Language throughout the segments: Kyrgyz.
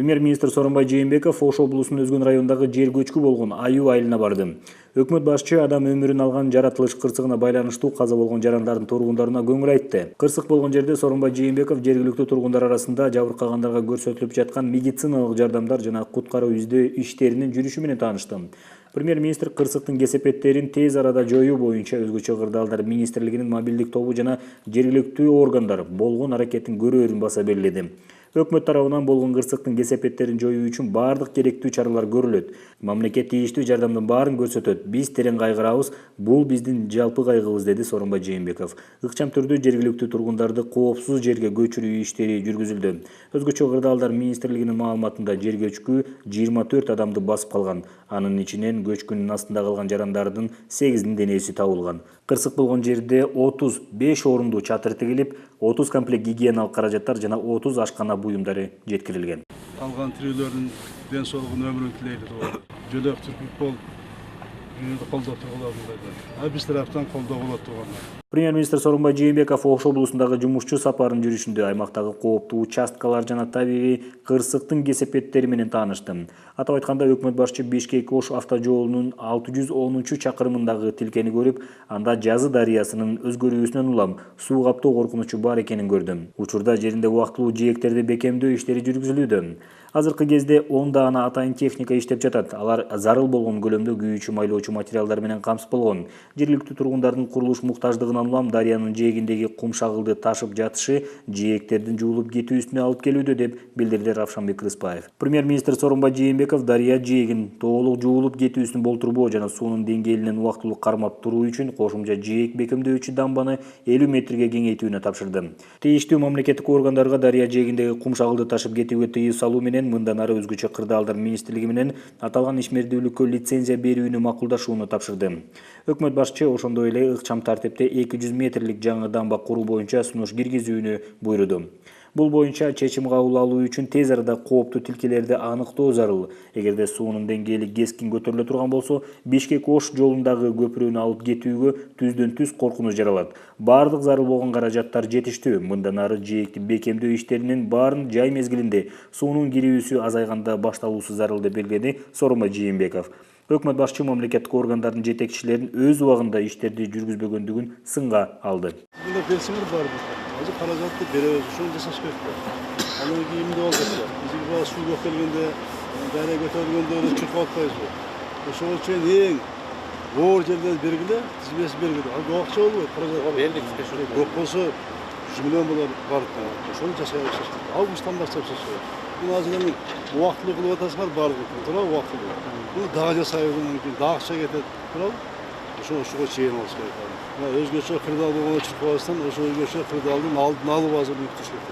Премьер-министр Сооронбай Жээнбеков Ош облусунун Өзгөн районундагы жер көчкү болгон Аюу айылына барды. Өкмөт башчы адам өмүрүн алган жаратылыш кырсыгына байланыштуу каза болгон жарандардын тургундарына көңүл айтты. Кырсык болгон жерде Сооронбай Жээнбеков жергиликтүү тургундар арасында жабыркагандарга көрсөтүлүп жаткан медициналык жардамдар жана куткаруу издөө иштеринин жүрүшү менен таанышты. Премьер-министр кырсыктын кесепеттерин тез арада жоюу боюнча Өзгөчө кырдаалдар министрлигинин мобилдик тобу жана жергиликтүү органдар болгон аракеттин көрөөрүн баса белгиледи. Өкмөт тарабынан болгон кырсыктын кесепеттерин жоюу үчүн бардык керектүү чаралар көрүлөт. Мамлекет тийиштүү жардамдын баарын көрсөтөт. Биз терең кайгырабыз. Бул биздин жалпы кайгыбыз, деди Сооронбай Жээнбеков. Ыкчам түрдө жергиликтүү тургундарды коопсуз жерге көчүрүү иштери жүргүзүлдү. Өзгөчө кырдаалдар министрлигинин маалыматында жер көчкү 24 адамды басып калган. Анын ичинен көчкүнүн астында калган жарандардын 8-ин денеси табылган. Кырсык болгон жерде 35 орундуу чатыр тигилип, 30 комплект гигиеналык каражаттар жана 30 ашкана буюмдары жеткирилген. Калган тирүүлөрдүн ден соолугун өмүрүн тилейли. Жөлөк түркүп болуп, колдоо тургуларын биз тараптан колдоо болот тургандар. Премьер-министр Сооронбай Жээнбеков Ош облусундагы жумушчу сапарын жүрүшүндө аймактагы кооптуу участкалар жана табигый кырсыктын кесепеттери менен таанышты. Атап айтканда, өкмөт башчы Бишкек-Ош автожолунун 610-чакырымындагы тилкени көрүп, анда Жазы дарыясынын өзгөрүүсүнөн улам суу каптоо коркунучу бар экенин көрдү. Учурда жеринде убактылуу жээктерди бекемдөө иштери жүргүзүлүүдө. Азыркы кезде 10 даана атайын техника иштеп жатат. Алар зарыл болгон көлөмдө күйүүчү майлоочу материалдар менен камсыз болгон. Жергиликтүү тургундардын курулуш муктаждыгынан улам дарыянын жээгиндеги кум шагылды ташып жатышы жээктердин жуулуп кетүүсүнө алып келүүдө, деп билдирди Равшанбек Кырыспаев. Премьер-министр Сооронбай Жээнбеков дарыя жээгин толук жуулуп кетүүсүн болтурбоо жана суунун деңгээлинен убактылуу кармап туруу үчүн кошумча жээк бекемдөөчү дамбаны 50 метрге кеңейтүүнү тапшырды. Тийиштүү мамлекеттик органдарга дарыя жээгиндеги кум шагылды ташып кетүүгө тыюу салуу менен мындан ары Өзгөчө кырдаалдар министрлиги менен аталган ишмердүүлүккө лицензия берүүнү макулдашууну тапшырды. Өкмөт башчы ошондой эле ыкчам тартипте 200 метрлик жаңы дамба куруу боюнча сунуш киргизүүнү буйруду. Бул боюнча чечим кабыл алуу үчүн тез арада кооптуу тилкелерди аныктоо зарыл. Эгерде суунун деңгээли кескин көтөрүлө турган болсо, Бишкек-Ош жолундагы көпүрөнү алып кетүүгө түздөн түз коркунуч жаралат. Бардык зарыл болгон каражаттар жетиштүү. Мындан ары жээкти бекемдөө иштеринин баарын жай мезгилинде суунун кирүүсү азайганда башталуусу зарыл, деп белгиледи Сооронбай Жээнбеков. Өкмөт башчы мамлекеттик органдардын жетекчилерин өз убагында иштерди жүргүзбөгөндүгүн сынга алды. Azı karajatlı beremiz, şunu cesas kökte. Anın giyimde olacaklar. Bizim bu su yok elinde, daire götürgende öyle çırpı atmayız bu. Şu için en zor yerler belgili, hizmesi belgili. Bu akça oluyor, karajatlı. Verdik işte şunu. Yok olsa 100 milyon dolar var. Şunu cesaya çalıştık. Al bu standart çalışıyor. Bunu azından bu vaktli kılığı atasılar var. Tura bu vaktli. Bunu daha cesaya mümkün, daha akça getir. Tura şu şeyin olsun. Өзгөчө кырдаал болгон Чыркыбастан ошо өзгөчө кырдаалдын алдын алуу азырынын күтүшөт.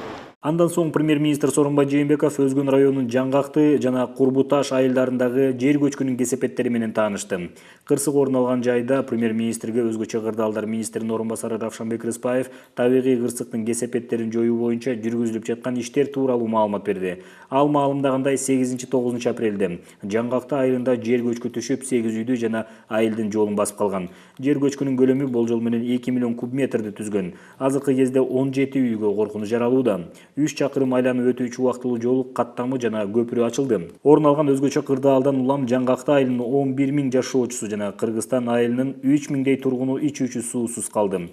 Андан соң премьер-министр Сооронбай Жээнбеков Өзгөн районунун Жаңгакты жана Курбуташ айылдарындагы жер көчкүнүн кесепеттери менен таанышты. Кырсык орун алган жайда премьер-министрге Өзгөчө кырдаалдар министринин орун басары Равшанбек Кырыспаев табигый кырсыктын кесепеттерин жоюу боюнча жүргүзүлүп жаткан иштер тууралуу маалымат берди. Ал маалымдагандай 8-9 апрелде Жаңгакты айылында жер көчкү түшүп 8 үйдү жана айылдын жолун басып калган. Жер көчкүнүн көлөмү болжол менен 2 миллион куб метрди түзгөн. Азыркы кезде 17 үйгө коркунуч жаралууда. 3 чакырым айланып өтүүчү убактылуу жол каттамы жана көпүрө ачылды. Орун алган Өзгөчө кырдаалдан улам Жаңгакты айылынын 11 000 жашоочусу жана Кыргызстан айылынын 3 000 тургуну ичүүчү суусуз калды.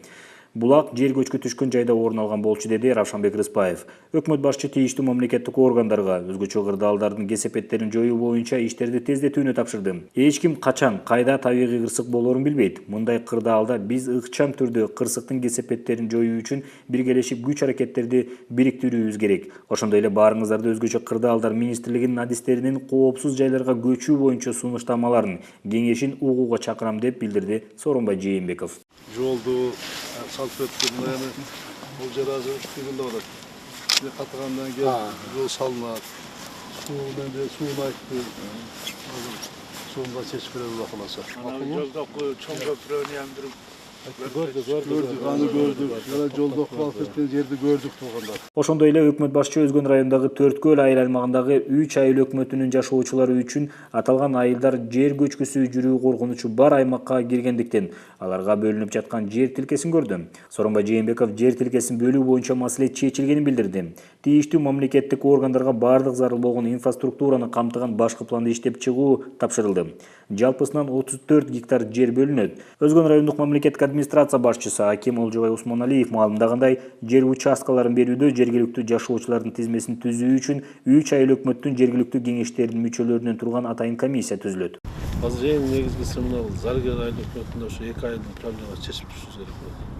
Булак жер көчкү түшкөн жайда орун алган болчу, деди Равшанбек Кырыспаев. Өкмөт башчы тийиштүү мамлекеттик органдарга Өзгөчө кырдаалдардын кесепеттерин жоюу боюнча иштерди тездетүүнү тапшырды. Эч ким качан, кайда табигый кырсык болоорун билбейт. Мындай кырдаалда биз ыкчам түрдө кырсыктын кесепеттерин жоюу үчүн биргелешип күч-аракеттерди бириктирүүбүз керек. Ошондой эле баарыңыздарды Өзгөчө кырдаалдар министрлигинин адистеринин коопсуз жайларга көчүү боюнча сунуштамаларын, кеңешин угууга чакырам, деп билдирди Сооронбай Жээнбеков. Жолду Санкт-Петербургда бұл жер азыр күтігінде болады. Қатығандан кейін жол салынады. Суын айтты. Суынға шешіп береді Алла қаласа. Жолда чоң көпірөөнү Gördük, anı gördük. Yana жолдо калып кеткен жерди көрдүк туугандар. Ошондой эле өкмөт башчы Өзгөн районундагы Төрткөл айыл аймагындагы 3 айыл өкмөтүнүн жашоочулары үчүн аталган айылдар жер көчкүсү жүрүү коркунучу бар аймакка киргендиктен аларга бөлүнүп жаткан жер тилкесин көрдү. Сооронбай Жээнбеков жер тилкесин бөлүү боюнча маселе чечилгенин билдирди. Тийиштүү мамлекеттик органдарга бардык зарыл болгон инфраструктураны камтыган башкы планды иштеп чыгуу тапшырылды. Жалпысынан 34 гектар жер бөлүнөт. Өзгөн райондук мамлекеттик администрация башчысы Аким Олжобай Усмоналиев маалымдагандай, жер участкаларын берүүдө жергиликтүү жашоочулардын тизмесин түзүү үчүн 3 айыл өкмөттүн жергиликтүү кеңештеринин мүчөлөрүнөн турган атайын комиссия түзүлөт. Азыр эң негизгиси мына Зарыгер айыл өкмөтүндө ошо 2 айылдын проблемасын чечип түшүш керек болот.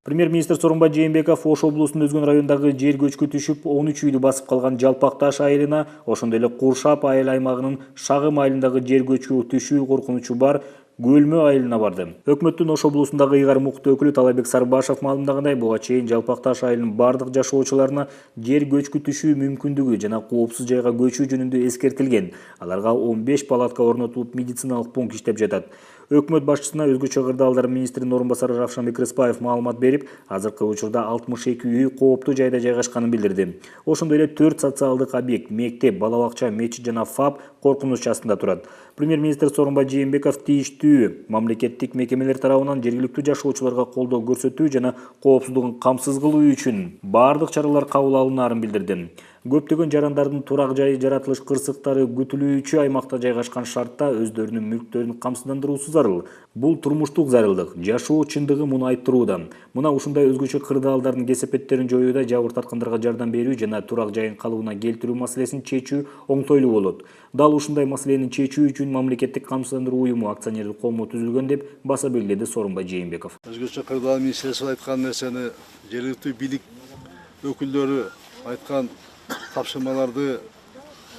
Премьер-министр Сооронбай Жээнбеков Ош облусунун Өзгөн районундагы жер көчкү түшүп 13 үйдү басып калган Жалпакташ айылына, ошондой эле Куршап айыл аймагынын Шагым айылындагы жер көчкү түшүү коркунучу бар Гөлмө айылына барды. Өкмөттүн Ош облусундагы ыйгар мукты өкүлү Талайбек Сарбашев маалымдагандай, буга чейин Жалпакташ айылынын бардык жашоочуларына жер көчкү түшүү мүмкүндүгү жана коопсуз жайга көчүү жөнүндө эскертилген. Аларга 15 палатка орнотулуп, медициналык пункт иштеп жатат. Өкмөт башчысына өзгөчө кырдаалдар министринин орун басары Равшан Бекирспаев маалымат берип, азыркы учурда 62 үй кооптуу жайда жайгашканын билдирди. Ошондой эле 4 социалдык объект, мектеп, бала бакча, мечит жана ФАП коркунуч астында турат. Премьер-министр Сооронбай Жээнбеков тийиштүү мамлекеттик мекемелер тарабынан жергиликтүү жашоочуларга колдоо көрсөтүү жана коопсуздугун камсыз кылуу үчүн бардык чаралар кабыл алынаарын билдирди. Көптөгөн жарандардын турак жайы жаратылыш кырсыктары күтүлүүчү аймакта жайгашкан шартта өздөрүнүн мүлктөрүн камсыздандыруусу зарыл. Бул турмуштук зарылдык, жашоо чындыгы муну айттырууда. Мына ушундай өзгөчө кырдаалдардын кесепеттерин жоюуда жабыр тарткандарга жардам берүү жана турак жайын калыбына келтирүү маселесин чечүү оңтойлуу болот. Дал ушундай маселени чечүү үчүн мамлекеттик камсыздандыруу уюму акционердик коому түзүлгөн деп баса белгиледи Сооронбай Жээнбеков. Өзгөчө кырдаал министрлиги айткан нерсени жергиликтүү бийлик өкүлдөрү айткан тапшырмаларды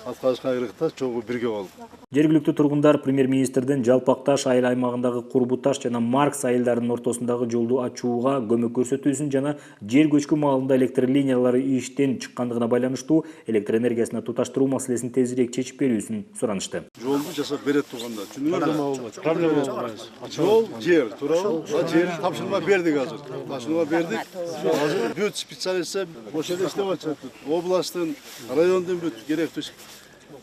аткарышка ырыкта чогуу бирге болуп. Жергиликтүү тургундар премьер-министрдин Жалпакташ айыл аймагындагы Курбуташ жана Маркс айылдарынын ортосундагы жолду ачууга көмөк көрсөтүүсүн жана жер көчкү маалында электр линиялары иштен чыккандыгына байланыштуу электр энергиясына туташтыруу маселесин тезирээк чечип берүүсүн суранышты. Жолду жасап берет турганда, түшүнүңүзбү? Проблема болбойт. Жол, жер, туурабы? Жер тапшырма бердик азыр. Тапшырма бердик. Азыр бүт специалисттер ошол жерде иштеп атышат. Областтын, райондун бүт керектүү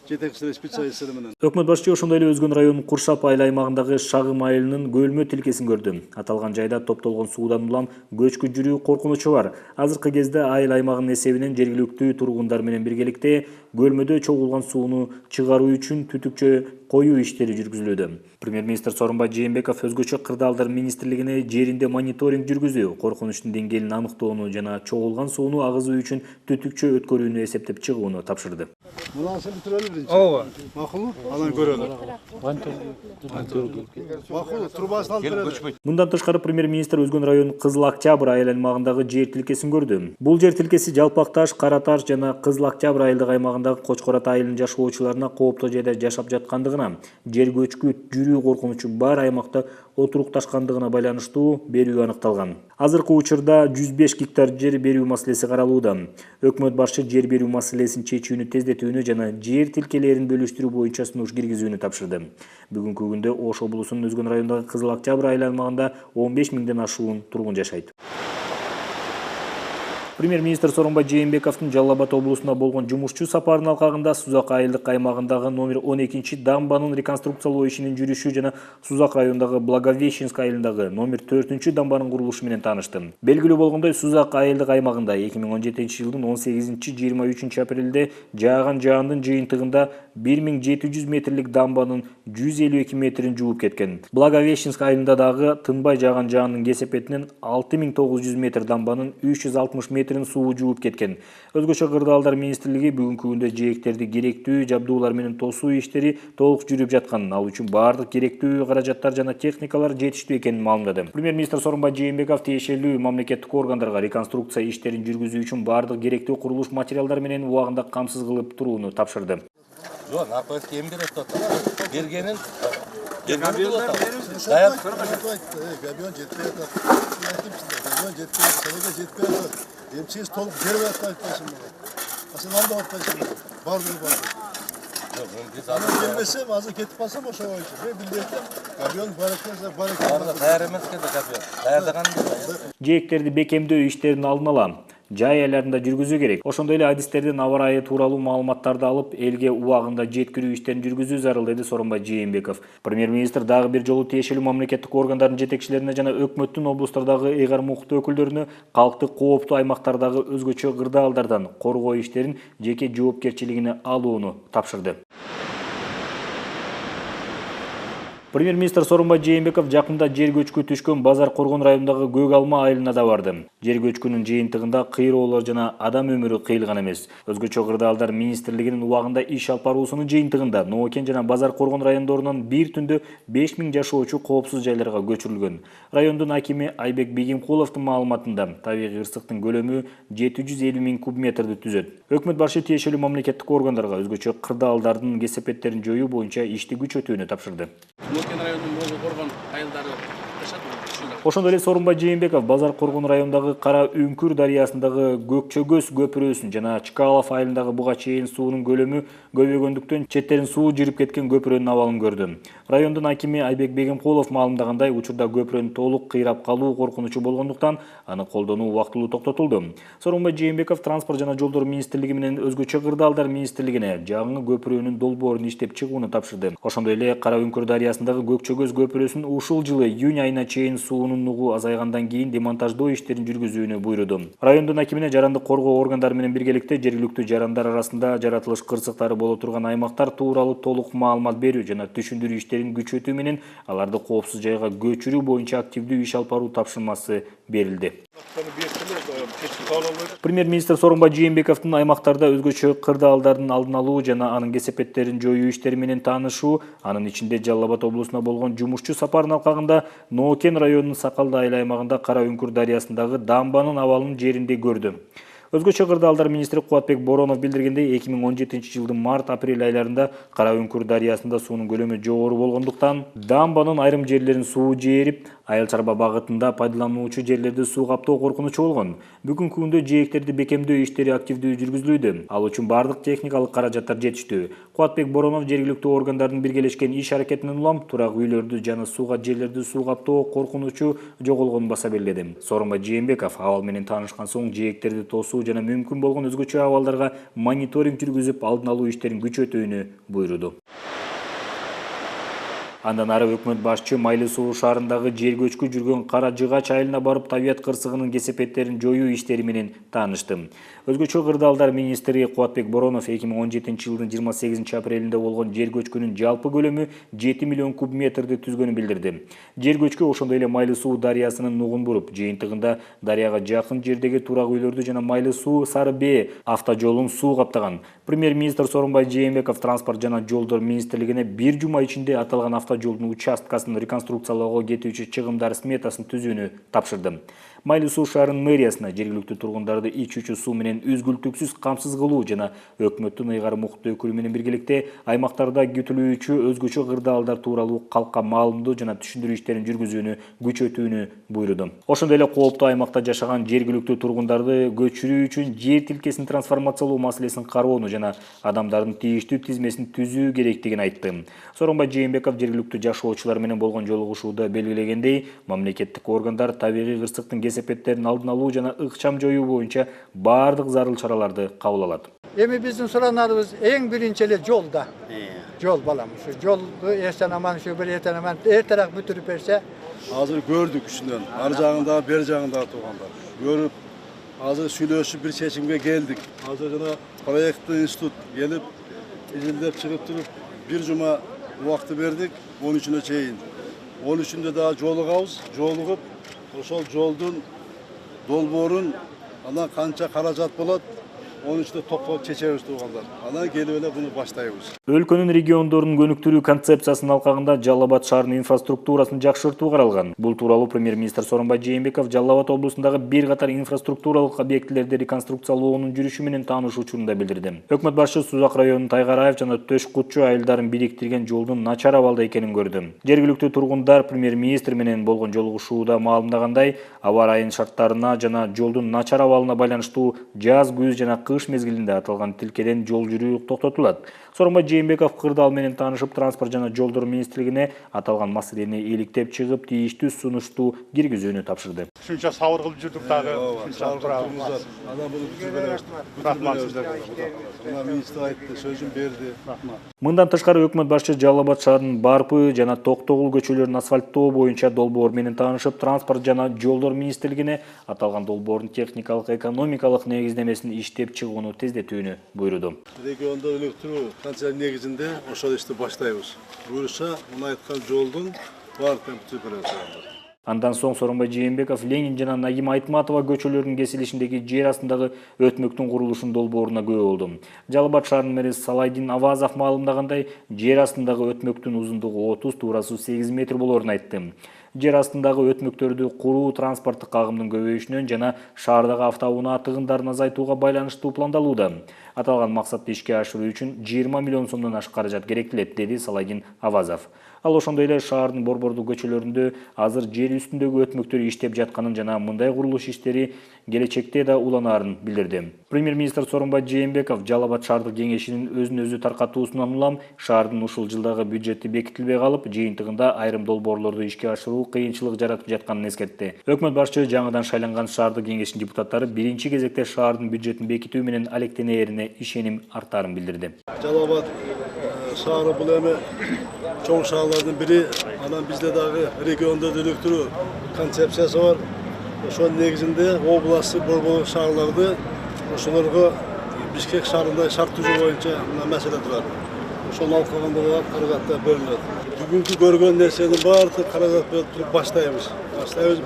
жетекчилер специалисттер менен. Өкмөт башчы ошондой эле Өзгөн районунун Куршап айыл аймагындагы Шагым айылынын Гөлмө тилкесин көрдү. Аталган жайда топтолгон суудан улам көчкү жүрүү коркунучу бар. Азыркы кезде айыл аймагынын эсебинен жергиликтүү тургундар менен биргеликте Гөлмөдө чогулган сууну чыгаруу үчүн түтүкчө коюу иштери жүргүзүлүүдө. Премьер-министр Сооронбай Жээнбеков өзгөчө кырдаалдар министрлигине жеринде мониторинг жүргүзүү, коркунучтун деңгээлин аныктоону жана чогулган сууну агызуу үчүн түтүкчө өткөрүүнү эсептеп чыгууну тапшырды. Мунасын бүтүрөлү биринчи. Ооба. Макулбу? Анан көрөлү. Макул, трубасын алып берели. Мындан тышкары премьер-министр Өзгөн районунун Кызыл Октябрь айыл аймагындагы жер тилкесин көрдү. Бул жер тилкеси Жалпакташ, Караташ жана Кызыл Октябрь айылдык аймагындагы Кочкор Ата айылынын жашоочуларына кооптуу жайда жашап жаткандыгына, жер көчкү жүрүү коркунучу бар аймакта отурукташкандыгына байланыштуу берүү аныкталган. Азыркы учурда 105 гектар жер берүү маселеси каралууда. Өкмөт башчы жер берүү маселесин чечүүнү тездетүүнү жана жер тилкелерин бөлүштүрүү боюнча сунуш киргизүүнү тапшырды. Бүгүнкү күндө Ош облусунун Өзгөн районундагы Кызыл Октябрь айыл аймагында 15 миңден ашуун тургун жашайт. Премьер-министр Сооронбай Жээнбековдун Жалал Абад облусуна болгон жумушчу сапарынын алкагында Сузак айылдык аймагындагы номер 12 дамбанын реконструкциялоо ишинин жүрүшү жана Сузак районундагы Благовещенск айылындагы номер 4 дамбанын курулушу менен таанышты. Белгилүү болгондой, Сузак айылдык аймагында 2017 жылдын 18-23 апрелде жааган жаандын жыйынтыгында 1700 метрлик дамбанын 152 метрин жууп кеткен. Благовещенск айылында дагы тынбай жааган жаандын кесепетинен 6900 метр дамбанын 360 метрин суу жууп кеткен. Өзгөчө кырдаалдар министрлиги бүгүнкү күндө жээктерди керектүү жабдуулар менен тосуу иштери толук жүрүп жатканын, ал үчүн бардык керектүү каражаттар жана техникалар жетиштүү экенин маалымдады. Премьер-министр Сооронбай Жээнбеков тиешелүү мамлекеттик органдарга реконструкция иштерин жүргүзүү үчүн бардык керектүү курулуш материалдар менен убагында камсыз кылып турууну тапшырды. Yok, napoz kim bilir tutar? Bergenin Dayal. Gabiyon jetmeye Gabiyon jetmeye senede jetmeye Emsiz toluk geri ver taşın bana. Asıl anda ortaşın. Vardır. Biz Ben gelmesem azı ketip alsam o şova için. Ve bildirdim. Kamyon baraklar. Hayır emez ki de kapıyor. Hayırdagan değil. Жээктерди бекемдөө иштерин алдын ала жай айларында жүргүзүү керек. Ошондой эле адистердин аба ырайы тууралуу маалыматтарды алып, элге убагында жеткирүү иштерин жүргүзүү зарыл, деди Сооронбай Жээнбеков. Премьер-министр дагы бир жолу тиешелүү мамлекеттик органдардын жетекчилерине жана өкмөттүн облустардагы ыйгарым укуктуу өкүлдөрүнө калкты кооптуу аймактардагы өзгөчө кырдаалдардан коргоо иштерин жеке жоопкерчилигине алууну тапшырды. Премьер-министр Сооронбай Жээнбеков жакында жер көчкү түшкөн Базар Коргон районундагы Көк Алма айылына да барды. Жер көчкүнүн жыйынтыгында кыйроолор жана адам өмүрү кыйылган эмес. Өзгөчө кырдаалдар министрлигинин убагында иш алып баруусунун жыйынтыгында Ноокен жана Базар Коргон райондорунан бир түндө 5000 жашоочу коопсуз жайларга көчүрүлгөн. Райондун акими Айбек Бегимкуловдун маалыматында табигый ырсыктын көлөмү 750 000 куб метрди түзөт. Өкмөт башы тиешелүү мамлекеттик органдарга өзгөчө кырдаалдардын кесепеттерин жоюу боюнча ишти күчөтүүнү тапшырды. Ошондой эле Сооронбай Жээнбеков Базар Коргон районундагы Кара Үңкүр дарыясындагы Көкчөгөз көпүрөсүн жана Чкалов айылындагы буга чейин суунун көлөмү көбөйгөндүктөн четтерин суу жүрүп кеткен көпүрөнүн абалын көрдү. Райондун акими Айбек Бегимкулов маалымдагандай, учурда көпүрөнүн толук кыйрап калуу коркунучу болгондуктан аны колдонуу убактылуу токтотулду. Сооронбай Жээнбеков транспорт жана жолдор министрлиги менен өзгөчө кырдаалдар министрлигине жаңы көпүрөнүн долбоорун иштеп чыгууну тапшырды. Ошондой эле Кара Үңкүр дарыясындагы Көкчөгөз көпүрөсүн ушул жылы июнь айына чейин суунун нугу азайгандан кийин демонтаждоо иштерин жүргүзүүнү буйруду. Райондун акимине жарандык коргоо органдары менен биргеликте жергиликтүү жарандар арасында жаратылыш кырсыктары боло турган аймактар тууралуу толук маалымат берүү жана түшүндүрүү иштерин күчөтүү менен аларды коопсуз жайга көчүрүү боюнча активдүү иш алып баруу тапшырмасы берилди. Премьер-министр Сооронбай Жээнбековдун аймактарда өзгөчө кырдаалдардын алдын алуу жана анын кесепеттерин жоюу иштери менен таанышуу, анын ичинде Жалал Абад облусуна болгон жумушчу сапарынын алкагында Ноокен районунун Сакалды айыл аймагында Кара Үңкүр дарыясындагы дамбанын абалын жеринде көрдү. Өзгөчө кырдаалдар министри Кубатбек Боронов билдиргендей, 2017 жылдын март-апрель айларында Кара Үңкүр дарыясында суунун көлөмү жогору болгондуктан дамбанын айрым жерлерин суу жээрип, айыл чарба багытында пайдалануучу жерлерди суу каптоо коркунучу болгон. Бүгүнкү күндө жээктерди бекемдөө иштери активдүү жүргүзүлүүдө. Ал үчүн бардык техникалык каражаттар жетиштүү. Кубатбек Боронов жергиликтүү органдардын биргелешкен иш аракетинен улам турак үйлөрдү жана сууга жерлерди суу каптоо коркунучу жоголгонун баса белгиледи. Сооронбай Жээнбеков абал менен таанышкан соң жээктерди тосуу жана мүмкүн болгон өзгөчө абалдарга мониторинг жүргүзүп, алдын алуу иштерин күчөтүүнү буйруду. Андан ары өкмөт башчы Майлы Суу шаарындагы жер көчкү жүргөн Кара Жыгач айылына барып табият кырсыгынын кесепеттерин жоюу иштери менен таанышты. Өзгөчө кырдаалдар министри Кубатбек Боронов 2017 жылдын 28 апрелинде болгон жер көчкүнүн жалпы көлөмү 7 миллион куб метрди түзгөнүн билдирди. Жер көчкү ошондой эле Майлы Суу дарыясынын нугун буруп, жыйынтыгында дарыяга жакын жердеги турак үйлөрдү жана Майлы Суу Сары Бээ автожолун суу каптаган. Премьер-министр Сооронбай Жээнбеков транспорт жана жолдор министрлигине бир жума ичинде аталган автожолдун участкасын реконструкциялоого кетүүчү чыгымдар сметасын түзүүнү тапшырды. Майлы Суу шаарынын мэриясына жергиликтүү тургундарды ичүүчү суу менен үзгүлтүксүз камсыз кылуу жана өкмөттүн ыйгарым укуктуу өкүлү менен биргеликте аймактарда күтүлүүчү өзгөчө кырдаалдар тууралуу калкка маалымдоо жана түшүндүрүү иштерин жүргүзүүнү күчөтүүнү буйруду. Ошондой эле кооптуу аймакта жашаган жергиликтүү тургундарды көчүрүү үчүн жер тилкесин трансформациялоо маселесин кароону жана адамдардын тийиштүү тизмесин түзүү керектигин айтты. Сооронбай Жээнбеков жергиликтүү жашоочулар менен болгон жолугушууда белгилегендей, мамлекеттик органдар табигый кырсыктын кесепеттерин алдын алуу жана ыкчам жоюу боюнча бардык зарыл чараларды кабыл алат. Эми биздин суранарыбыз эң биринчи эле жолда. Жол балам, ушу жолду эртең аман, ушу бир эртең аман эртерээк бүтүрүп берсе. Азыр көрдүк үчүнөн. Ар жагында, бер жагында тургандар. Көрүп, азыр сүйлөшүп бир чечимге келдик. Азыр жана проекттик институт келип, изилдеп чыгып туруп, бир жума убакыт бердик 13-үнө чейин. 13-үндө да жолугабыз, жолугуп, ошол жолдун долбоорун анан канча каражат болот, 13-тө топтоп чечебиз тургандар. Анан келип эле буну баштайбыз. Өлкөнүн региондорун көнүктүрүү концепциясынын алкагында Жалал Абад шаарынын инфраструктурасын жакшыртуу каралган. Бул тууралуу премьер-министр Сооронбай Жээнбеков Жалал Абад облусундагы бир катар инфраструктуралык объектилерди реконструкциялоонун жүрүшү менен таанышуу учурунда билдирди. Өкмөт башчы Сузак районунун Тайгараев жана Төш Кутчу айылдарын бириктирген жолдун начар абалда экенин көрдү. Жергиликтүү тургундар премьер-министр менен болгон жолугушууда маалымдагандай, аба ырайынын шарттарына жана жолдун начар абалына байланыштуу жаз, күз жана кыш мезгилинде аталган тилкеден жол жүрүү токтотулат. Сооронбай Жээнбеков кырдаал менен таанышып, транспорт жана жолдор министрлигине аталган маселени иликтеп чыгып, тийиштүү сунушту киргизүүнү тапшырды. Шунча сабыр кылып жүрдүк дагы. Шунча турабыз. Адам bunu министр айтты, сөзүн берди. Мындан тышкары өкмөт башчы Жалал Абад шаарынын Барпы жана Токтогул көчөлөрүн асфальттоо боюнча долбоор менен таанышып, транспорт жана жолдор министрлигине аталган долбоордун техникалык, экономикалык негиздемесин иштеп чыгууну тездетүүнү буйруду. Регионда электр канча негизинде ошол ишти баштайбыз. Буюрса, мына айткан жолдун бар темпти беребиз. Андан соң Сооронбай Жээнбеков Ленин жана Нагим Айтматова көчөлөрүнүн кесилишиндеги жер астындагы өтмөктүн курулушунун долбооруна күбө болду. Жалал Абад шаарынын мэри Салайдин Авазов маалымдагандай, жер астындагы өтмөктүн узундугу 30, туурасы 8 метр болоорун айтты. Жер астындагы өтмөктөрдү куруу транспорттук агымдын көбөйүшүнөн жана шаардагы автоунаа тыгындарын азайтууга байланыштуу пландалууда. Аталган максатты ишке ашыруу үчүн 20 миллион сомдон ашык каражат керектелет, деди Салайдин Авазов. Ал ошондой эле шаардын борбордуу көчөлөрүндө азыр жер үстүндөгү өтмөктөр иштеп жатканын жана мындай курулуш иштери келечекте да уланаарын билдирди. Премьер-министр Сооронбай Жээнбеков Жалал Абад шаардык кеңешинин өзүн өзү таркатуусунан улам шаардын ушул жылдагы бюджети бекитилбей калып, жыйынтыгында айрым долбоорлорду ишке ашыруу кыйынчылык жаратып жатканын эскертти. Өкмөт башчы жаңыдан шайланган шаардык кеңештин депутаттары биринчи кезекте шаардын бюджетин бекитүү менен алектенээрине ишеним артаарын билдирди. Жалал Абад шаары бул эми чоң шаарлардын бири, анан бизде дагы региондо электр концепциясы бар. Ошонун негизинде областы борбор шаарларды ошолорго Бишкек шаарында шарт түзүү боюнча маселе турат. Ошол алкаганда да каражаттар берилет. Бүгүнкү көргөн нерсенин баардыгы каражат берип баштайбыз.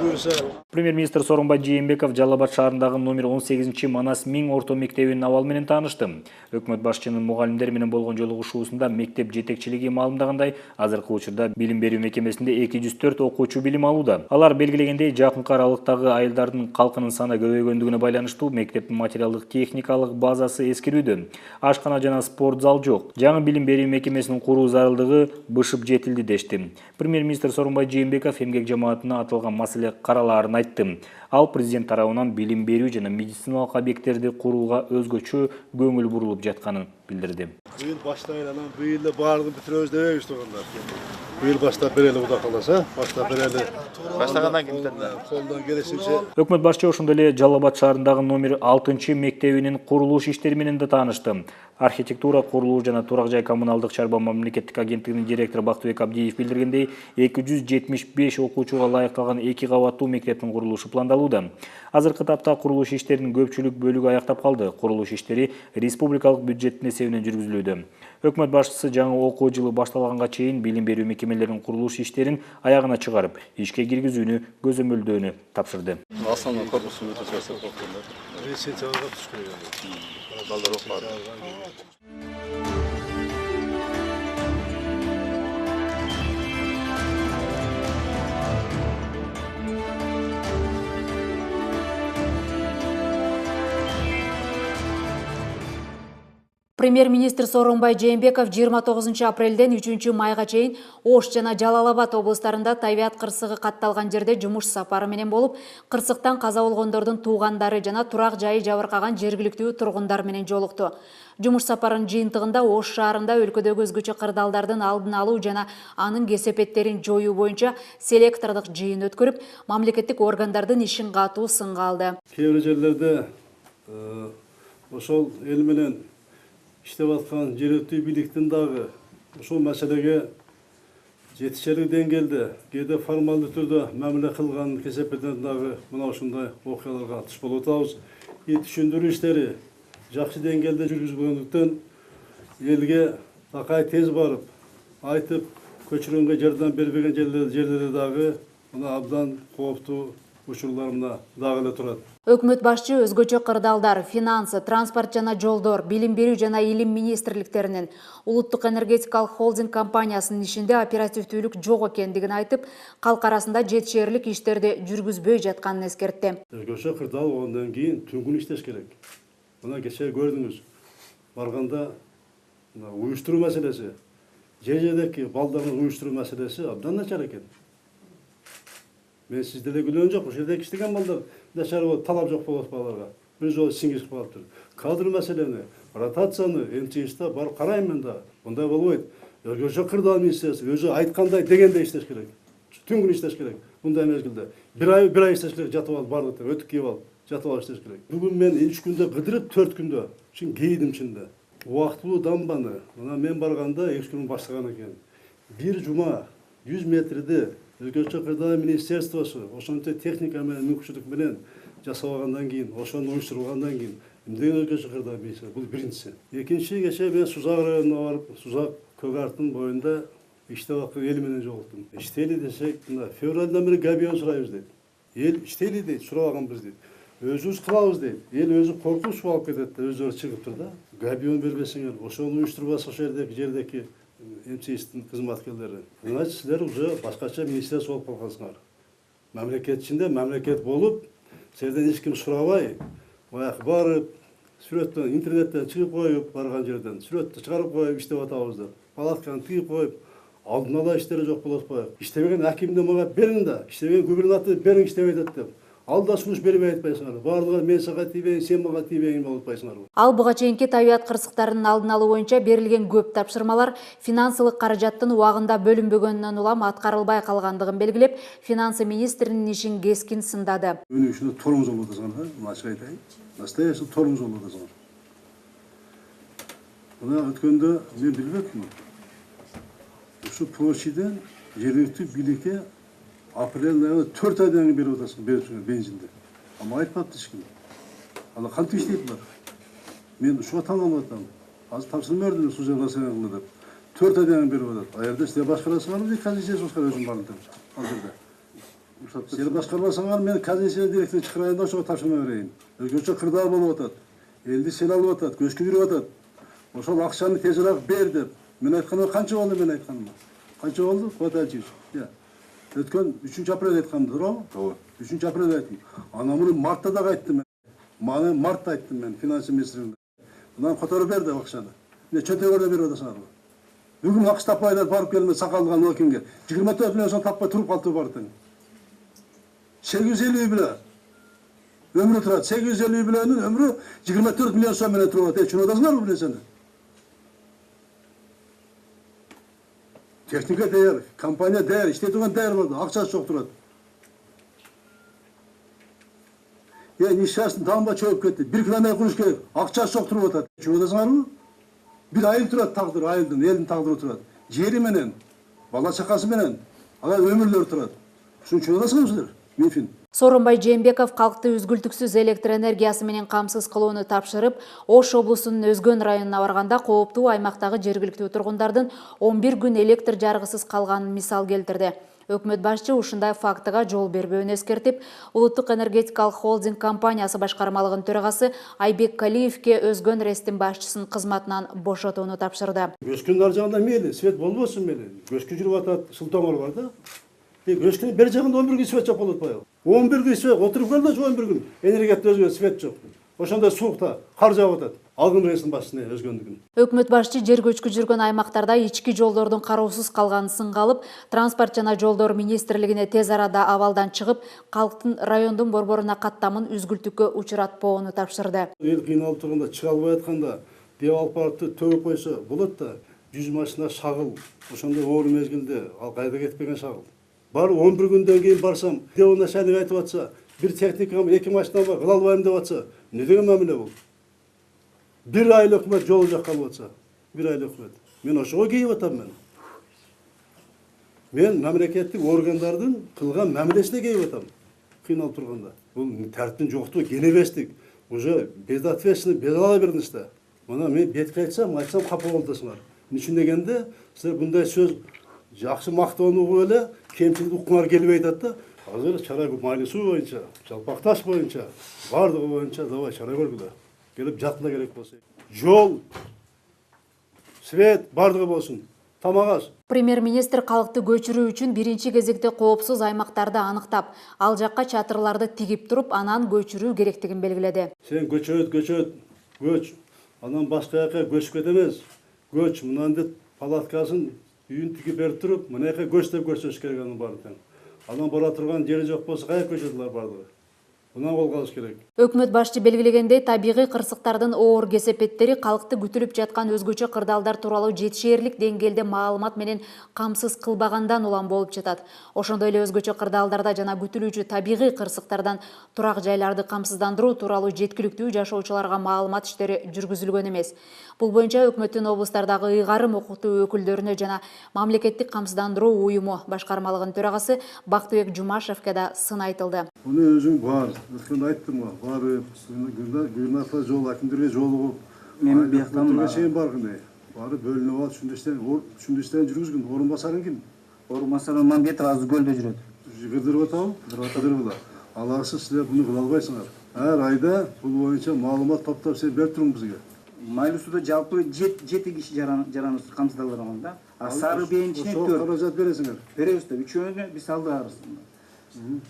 Буюрса. Премьер-министр Сооронбай Жээнбеков Жалал Абад шаарындагы номер 18 Манас Миң орто мектебинин абалы менен таанышты. Өкмөт башчынын мугалимдер менен болгон жолугушуусунда мектеп жетекчилиги маалымдагандай, азыркы учурда билим берүү мекемесинде 204 окуучу билим алууда. Алар белгилегендей, жакынкы аралыктагы айылдардын калкынын саны көбөйгөндүгүнө байланыштуу мектептин материалдык техникалык базасы эскирүүдө. Ашкана жана спорт зал жок. Жаңы билим берүү мекемесинин куруу зарылдыгы бышып жетилди дешти. Премьер-министр Сооронбай Жээнбеков эмгек жамаатына аталган маселе каралаарын айтты. Ал президент тарабынан билим берүү жана медициналык объекттерди курууга өзгөчө көңүл бурулуп жатканын билдирди. Быйыл баштайын, анан быйыл эле баардыгын бүтүрөбүз дебейбиз тургандар. Быйыл баштап берели, Кудай кааласа, баштап берели. Баштагандан кийин колдон келишинче. Өкмөт башчы ошондой эле Жалал Абад шаарындагы номер 6 мектебинин курулуш иштери менен да таанышты. Архитектура, курулуу жана турак жай коммуналдык чарба мамлекеттик агенттигинин директору Бактыбек Абдиев билдиргендей, 275 окуучуга лайыкталган 2 кабаттуу мектептин курулушу пландалууда. Азыркы тапта курулуш иштеринин көпчүлүк бөлүгү аяктап калды. Курулуш иштери республикалык бюджеттин эсебинен жүргүзүлүүдө. Өкмөт башчысы жаңы окуу жылы башталганга чейин билим берүү мекемелеринин курулуш иштерин аягына чыгарып, ишке киргизүүнү көзөмөлдөөнү тапшырды. Основной корпусун өтөсөсө Премьер-министр Сооронбай Жээнбеков 29 апрелден 3 майга чейин Ош жана Жалал Абад облустарында табият кырсыгы катталган жерде жумуш сапары менен болуп, кырсыктан каза болгондордун туугандары жана турак жайы жабыркаган жергиликтүү тургундар менен жолукту. Жумуш сапарынын жыйынтыгында Ош шаарында өлкөдөгү өзгөчө кырдаалдардын алдын алуу жана анын кесепеттерин жоюу боюнча селектордук жыйын өткөрүп, мамлекеттик органдардын ишин катуу сынга алды. Кээ бир жерлерде ошол эл менен иштеп аткан жергиликтүү бийликтин дагы ушул маселеге жетишерлик деңгээлде кээде формалдуу түрдө мамиле кылган кесепеттерин дагы мына ушундай окуяларга туш болуп атабыз. Түшүндүрүү иштери жакшы деңгээлде жүргүзүлгөндүктөн элге такай тез барып айтып көчүргөнгө жардам бербеген жерлерде дагы мына абдан кооптуу учурлар мына дагы эле турат. Өкмөт башчы өзгөчө кырдаалдар, финансы, транспорт жана жолдор, билим берүү жана илим министрликтеринин, улуттук энергетикалык холдинг компаниясынын ишинде оперативдүүлүк жок экендигин айтып, калк арасында жетишерлик иштерди жүргүзбөй жатканын эскертти. Өзгөчө кырдаал болгондон кийин түнгүн иштеш керек. Мына кечээ көрдүңүз, барганда уюштуруу маселеси, жердеги балдардын уюштуруу маселеси абдан начар экен. Мен сизде деле күлгөн жок, ошол жерде иштеген балдар начар болуп, талап жок болот балдарга. Бир жолу сиңирип калыптыр. Кадр маселени, ротацияны МЧСта барып карайм мен да. Мындай болбойт. Өзгөчө кырдаал министриясы өзү айткандай дегендей иштеш керек. Түн күн иштеш керек. Мындай мезгилде. Bir ay иштеш керек, жатып алып барлык өтүк кийип алып, жатып алып иштеш керек. Бүгүн мен 3 күндө кыдырып 4 күндө. Чын кейдим чында. Убактылуу дамбаны. Мына мен барганда экскурсия баштаган экен. Bir жума 100 метрди өзгөчө кырдаал министерствосу ошончо техника менен мүмкүнчүлүк менен жасабагандан кийин, ошону уюштургандан кийин эмнеге өзгөчө кырдаал министерствосу? Бул биринчиси. Экинчи кече мен Сузак районуна барып, Сузак көк артын боюнда иштеп акы эл менен жолуктум. Иштейли десек, мына февралдан бери габион сурайбыз дейт. Эл иштейли дейт, сурабаганбыз дейт. Өзүбүз кылабыз дейт. Эл өзү коркуп суу алып кетет да, өздөрү чыгыптыр да. Габион бербесеңер, ошону уюштурбаса ошол жердеки МЧСтин кызматкерлери. Значит, силер уже башкача министерство болуп калгансыңар. Мамлекет ичинде мамлекет болуп, силерден эч ким сурабай, баягы барып, сүрөттөн интернеттен чыгып коюп, барган жерден сүрөттү чыгарып коюп иштеп атабыз деп. Палатканы тыгып коюп, алдын ала иштери жок болуп атпайбы? Иштебеген акимди мага бериң да, иштебеген губернатор бериң иштебей атат деп. Алда сунуш бербей атпайсыңар. Бардыгы мен сага тийбейин, сен мага тийбейин болуп атпайсыңарбы? Ал буга чейинки табият кырсыктарынын алдын алуу боюнча берилген көп тапшырмалар финансылык каражаттын убагында бөлүнбөгөнүнөн улам аткарылбай калгандыгын белгилеп, финансы министринин ишин кескин сындады. Өнү ишине торун жолу атасыңар, ачык айтайын. Настоящий торун жолу атасыңар. Мына өткөндө мен билбепмин. Ушу площадьден жергиликтүү бийликке апрель айында 4 айдан кийин берип атасың, берипсиңер бензинди. Ама айтпапты эч ким. Ала кантип иштейт булар? Мен ушуга таң калып атам. Азыр тапшырма бердим суу жана кылды деп. 4 айдан кийин берип атат. А жерде силер башкарасыңарбы, казинчиси башкара өзүм бардым деп. Ал жерде. Силер башкарбасаңар мен казинчи директору чакырайын да ошого тапшырма берейин. Өзгөчө кырдаал болуп атат. Элди сел алып атат, көчкү жүрүп атат. Ошол акчаны тезирээк бер деп. Мен айтканыма канча болду мен айтканыма? Канча болду? Квартальчы. Өткөн 3 апрель айтканды, туурабы? Ооба. 3 апрель айттым. Анан муну мартта да айттым. Мана мартта айттым мен финансы министрине. Мындан которуп берди акчаны. Эмне чөнтөгөрдө берип атасыңарбы? Бүгүн акча таппайлар барып келме сакалган окинге 24 миллион сом таппай туруп калды барды. 850 биле. Ömrü turат. 850 bilenin ömrü 24 milyon son mene turat. Şunu da mı bilesene? Teknika değer, kampanya değer, işletilen değer vardı. Akçası çok turat. Ya nişasın tamamda çöp gitti. 1 kilometre kuruş gerek. Akçası çok turat. Şunu da mı? Bir ayıl turat takdir, ayıldın. Elin takdiri turat. Ciğeri menen, bala çakası menen. Ala ömürler turat. Şunu da mı? Mümkün. Сооронбай Жээнбеков калкты үзгүлтүксүз электр энергиясы менен камсыз кылууну тапшырып, Ош облусунун Өзгөн районуна барганда кооптуу аймактагы жергиликтүү тургундардын 11 күн электр жаргысыз калганын мисал келтирди. Өкмөт башчы ушундай фактыга жол бербөөнү эскертип, Улуттук энергетикалык холдинг компаниясы башкармалыгынын төрагасы Айбек Калиевке Өзгөн РЭСтин башчысын кызматынан бошотууну тапшырды. Көчкүн ар жагында мейли, свет болбосун мейли. Көчкү жүрүп атат, шылтоңор бар да. Көчкүнүн бер жагында 11 күн свет жок болуп атпайбы? 11 күн свет, отуруп калды 11 күн. Энергетикте өзгө свет жок. Ошондой суукта кар жаап атат. Алгын РЭСтин башчысына Өзгөндүгүн. Өкмөт башчы жер көчкү жүргөн аймактарда ички жолдордун кароосуз калганын сынга алып, транспорт жана жолдор министрлигине тез арада абалдан чыгып, калктын райондун борборуна каттамын үзгүлтүккө учуратпоону тапшырды. Эл кыйналып турганда, чыга албай атканда, деп алып барып төгүп койсо болот да, 100 машина шагыл. Ошондой оор мезгилде ал кайда кетпеген шагыл. Бар 11 күндөн кийин барсам, деп начальник айтып атса, бир техникам 2 машина бар, кыла албайм деп атса, эмне деген мамиле бул? 1 ай өкмөт жолу жок калып атса, 1 ай өкмөт. Мен ошого кейип атам мен. Мен мамлекеттик органдардын кылган мамилесине кейип атам. Кыйналып турганда. Бул тартиптин жоктугу кенебестик. Уже безответственно безала бердиңиз да. Мына мен бетке айтсам капа болдусуңар. Эмне дегенде, силер мындай сөз жакшы мактоону угуп эле, кемчилик укуңар келбей атат да. Азыр Чарайкөл Майлысуу боюнча, Жалпакташ боюнча, бардыгы боюнча давай Чарайкөлгө келип жатына керек болсо. Жол, свет бардыгы болсун. Тамагас. Премьер-министр калкты көчүрүү үчүн биринчи кезекте коопсуз аймактарды аныктап, ал жакка чатырларды тигип туруп, анан көчүрүү керектигин белгиледи. Сен көч. Анан башка жака көчүп кет эмес. Көч, мындан деп палаткасын үйүн тигип берип туруп, мынаяка көч деп көрсөтүш керек анын баардыгын. Анан бара турган жери жок болсо кая көчөдүлөр бардыгы. Мына колго алыш керек. Өкмөт башчы белгилегендей, табигый кырсыктардын оор кесепеттери калкты күтүлүп жаткан өзгөчө кырдаалдар тууралуу жетишээрлик деңгээлде маалымат менен камсыз кылбагандан улам болуп жатат. Ошондой эле өзгөчө кырдаалдарда жана күтүлүүчү табигый кырсыктардан турак жайларды камсыздандыруу тууралуу жеткиликтүү жашоочуларга маалымат иштери жүргүзүлгөн эмес. Бул боюнча өкмөттүн облустардагы ыйгарым укуктуу өкүлдөрүнө жана мамлекеттик камсыздандыруу уюму башкармалыгынын төрагасы Бактыбек Жумашевке да сын айтылды. Bunu özüm var. Ötkende ayttım var. Barıp, gürnatla jol, akimdirge jolu. Men biyaktan var. Şeyin var kınday. Barıp bölünü var. Şundüşten жүргүзгүн. Orun basarın kim? Орунбасар Мамбетов азыр көлдө жүрөт. Кыдырып атабы? Кыдырып ала. Аларсыз силер буну кыла албайсыңар. Ар айда бул боюнча маалымат топтоп силер берип туруң бизге. Майлуусуда жалпы 7 киши жараныбыз камсыздалган да. А Сары Бейинчине Ошол 4. каражат бересиңер. Беребиз да. Үчөөнү биз алдыгабыз.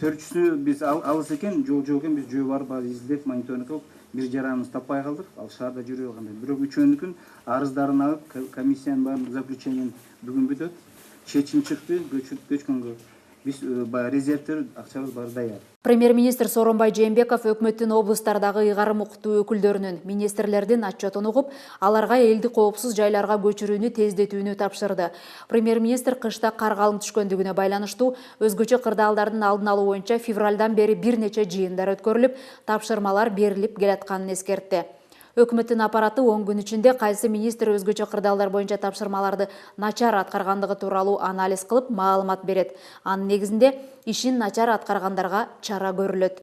Төртчүсү биз алыс экен, жол жок экен, биз жөө барып издеп мониторинг кылып, бир жараныбызды таппай калдык. Ал шаарда жүрүп калгандай. Бирок үчөөнүкүн арыздарын алып, комиссиянын баарын заключениен бүгүн бүтөт. Чечим чыкты, көчкөнгө. Биз резервтер акчабыз бар даяр. Премьер-министр Сооронбай Жээнбеков өкмөттүн облустардагы ыйгарым укуктуу өкүлдөрүнүн, министрлердин отчетун угуп, аларга элди коопсуз жайларга көчүрүүнү тездетүүнү тапшырды. Премьер-министр кышта кар калың түшкөндүгүнө байланыштуу өзгөчө кырдаалдардын алдын алуу боюнча февралдан бери бир нече жыйындар өткөрүлүп, тапшырмалар берилип келатканын эскертти. Өкмөттүн аппараты 10 күн ичинде кайсы министр өзгөчө кырдаалдар боюнча тапшырмаларды начар аткаргандыгы тууралуу анализ кылып маалымат берет. Анын негизинде ишин начар аткаргандарга чара көрүлөт.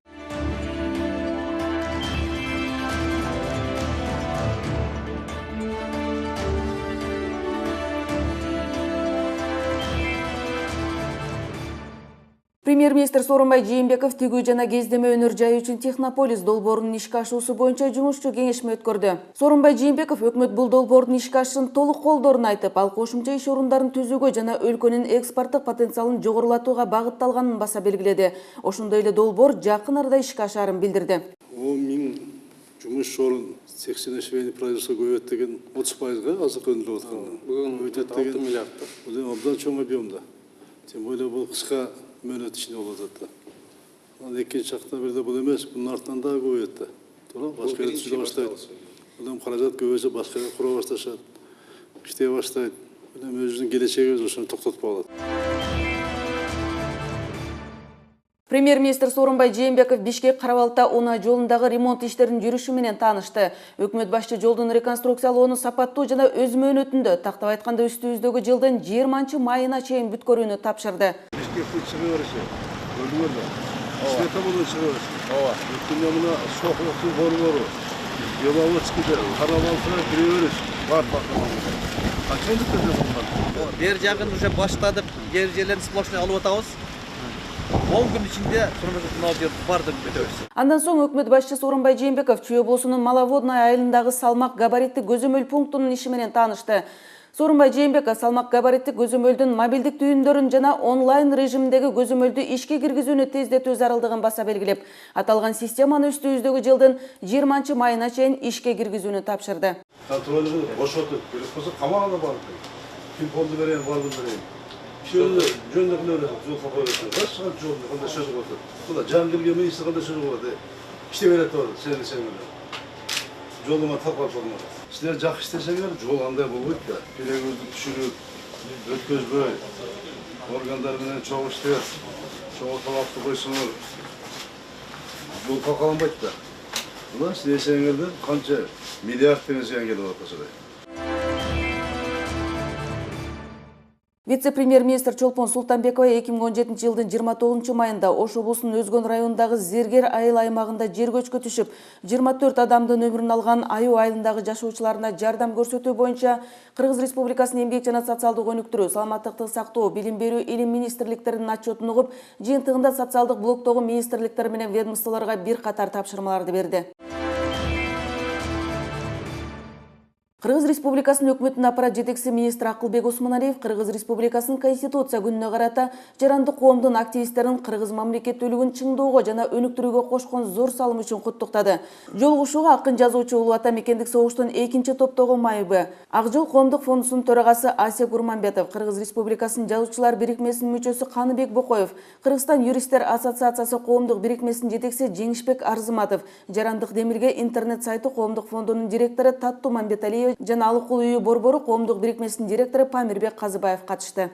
Премьер-министр Сооронбай Жээнбеков тигүү жана кездеме өнөр жайы үчүн Технополис долбоорунун ишке ашуусу боюнча жумушчу кеңешме өткөрдү. Сооронбай Жээнбеков өкмөт бул долбоордун ишке ашышын толук колдоорун айтып, ал кошумча иш орундарын түзүүгө жана өлкөнүн экспорттук потенциалын жогорулатууга багытталганын баса белгиледи. Ошондой эле долбоор жакын арада ишке ашаарын билдирди. 10.000 жумуш орун 80 производство көбөйөт деген 30%га азык өндүрүп аткан. Бүгүн 6 миллиард. Бул абдан чоң объемда. Тем более бул кыска мөөнөт ичинде болуп атат. Ал экинчи жакта бирде бул эмес, бунун артынан дагы көбөйөт да. Туура, башка жерде түзүлө баштайт. Бул каражат көбөйсө башка жерде кура башташат. Иштей баштайт. Өзүнүн келечеги ошону токтотуп алат. Премьер-министр Сооронбай Жээнбеков Бишкек Карабалта Уна жолундагы ремонт иштеринин жүрүшү менен таанышты. Өкмөт башчы жолдун реконструкциялоону сапаттуу жана өз мөөнөтүндө, тактап айтканда үстүбүздөгү жылдын 20 майына чейин бүткөрүүнү тапшырды. Бишкектен чыгып бериши. Көрдүңөр да. Света болду чыгып бериши. Ооба. Өткөндө мына Сокулуктун борбору, Беловодскийде, Карабалтына кире бериш. Бар Ачындык да болгон. Бер жагын уже баштадык, жерлерин сплошной алып атабыз. 10 күн ичинде мына жер барды бүтөбүз. Андан соң өкмөт башчы Сооронбай Жээнбеков Чүй облусунун Маловодная айылындагы салмак габариттик көзөмөл пунктунун иши менен таанышты. Сооронбай Жээнбеков салмак габариттик көзөмөлдүн мобилдик түйүндөрүн жана онлайн режимдеги көзөмөлдү ишке киргизүүнү тездетүү зарылдыгын баса белгилеп, аталган системаны үстүбүздөгү жылдын 20 майына чейин ишке киргизүүнү тапшырды. Контролдук бошотуп, керек болсо камагына барып. Ким фонду берейин, барды берейин. Şöyle жөндөкүн эле жол капабыз. Башка жол кандай сөз болот. Бул Жангирге министр кандай сөз болот. İşte берет бар, сен. Жолума тапап болмок. Силер жакшы иштесеңер, жол андай болбойт да. Керегибизди түшүрүп, өткөзбөй, органдар менен чогуу иштеп, чогуу талапты койсоңор, жол калкаланбайт да. Мына силер канча миллиард деген зыян келип атат. Вице-премьер-министр Чолпон Султанбекова 2017 жылдын 29 майында Ош облусунун Өзгөн районундагы Зергер айыл аймагында жер көчкө түшүп, 24 адамдын өмүрүн алган Аю айылындагы жашоочуларына жардам көрсөтүү боюнча Кыргыз Республикасынын эмгек жана социалдык өнүктүрүү, саламаттыкты сактоо, билим берүү, илим министрликтеринин отчетун угуп, жыйынтыгында социалдык блоктогу министрликтер менен ведомстволорго бир катар тапшырмаларды берди. Кыргыз Республикасынын өкмөтүнүн аппарат жетекчиси министр Акылбек Осмоналиев Кыргыз Республикасынын Конституция күнүнө карата жарандык коомдун активисттерин кыргыз мамлекеттүүлүгүн чыңдоого жана өнүктүрүүгө кошкон зор салым үчүн куттуктады. Жолугушууга акын жазуучу Улуу Ата мекендик согуштун 2-топтогу майыбы Ак жол коомдук фондусунун төрагасы Асия Курманбетов, Кыргыз Республикасынын жазуучулар бирикмесинин мүчөсү Каныбек Бокоев, Кыргызстан юристтер ассоциациясы коомдук бирикмесинин жетекчиси Жеңишбек Арзыматов, Жарандык Демирге интернет сайты коомдук фондунун директору Таттуу Мамбеталиев жана Алыкул үйү борбору коомдук бирикмесинин директору Памирбек Казыбаев катышты.